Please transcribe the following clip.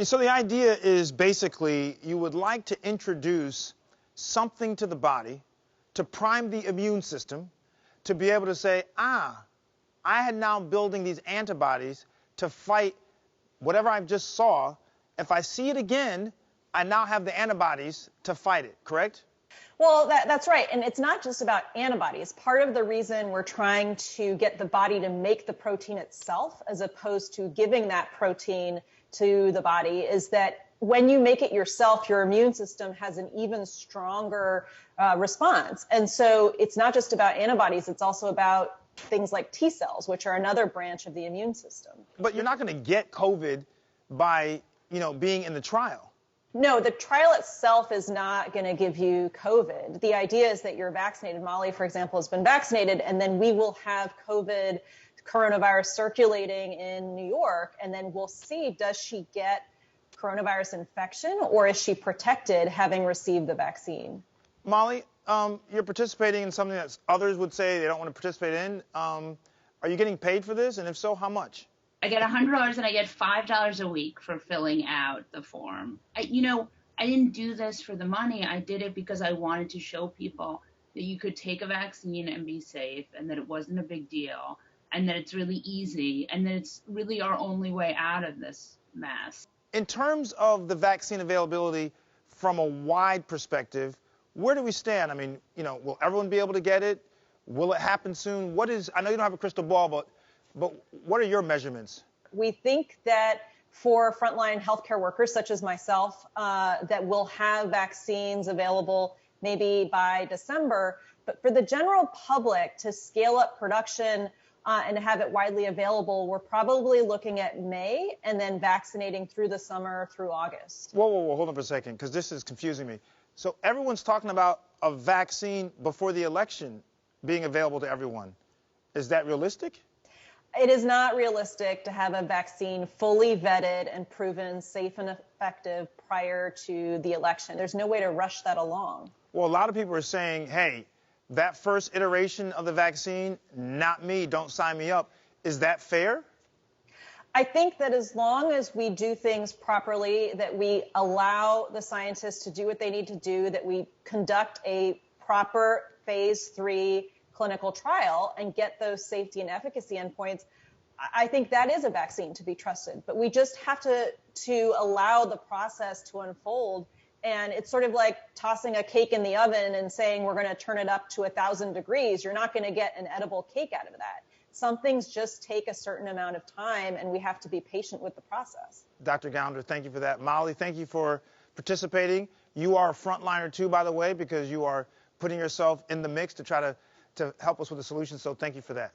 So the idea is basically you would like to introduce something to the body to prime the immune system to be able to say, I am now building these antibodies to fight whatever I just saw. If I see it again, I now have the antibodies to fight it, correct? Well, that's right. And it's not just about antibodies. Part of the reason we're trying to get the body to make the protein itself, as opposed to giving that protein to the body, is that when you make it yourself, your immune system has an even stronger response. And so it's not just about antibodies. It's also about things like T cells, which are another branch of the immune system. But you're not going to get COVID by, being in the trial. No, the trial itself is not going to give you COVID. The idea is that you're vaccinated. Molly, for example, has been vaccinated, and then we will have coronavirus circulating in New York, and then we'll see, does she get coronavirus infection, or is she protected having received the vaccine? Molly, you're participating in something that others would say they don't want to participate in. Are you getting paid for this? And if so, how much? I get $100 and I get $5 a week for filling out the form. I didn't do this for the money. I did it because I wanted to show people that you could take a vaccine and be safe, and that it wasn't a big deal, and that it's really easy, and that it's really our only way out of this mess. In terms of the vaccine availability from a wide perspective, where do we stand? I mean, will everyone be able to get it? Will it happen soon? I know you don't have a crystal ball, but what are your measurements? We think that for frontline healthcare workers such as myself, that we'll have vaccines available maybe by December. But for the general public to scale up production and have it widely available, we're probably looking at May and then vaccinating through the summer through August. Whoa, hold on for a second, because this is confusing me. So everyone's talking about a vaccine before the election being available to everyone. Is that realistic? It is not realistic to have a vaccine fully vetted and proven safe and effective prior to the election. There's no way to rush that along. Well, a lot of people are saying, hey, that first iteration of the vaccine, not me, don't sign me up. Is that fair? I think that as long as we do things properly, that we allow the scientists to do what they need to do, that we conduct a proper phase 3 clinical trial and get those safety and efficacy endpoints, I think that is a vaccine to be trusted. But we just have to allow the process to unfold. And it's sort of like tossing a cake in the oven and saying we're going to turn it up to 1,000 degrees. You're not going to get an edible cake out of that. Some things just take a certain amount of time, and we have to be patient with the process. Dr. Gounder, thank you for that. Molly, thank you for participating. You are a frontliner too, by the way, because you are putting yourself in the mix to try to help us with the solution. So thank you for that.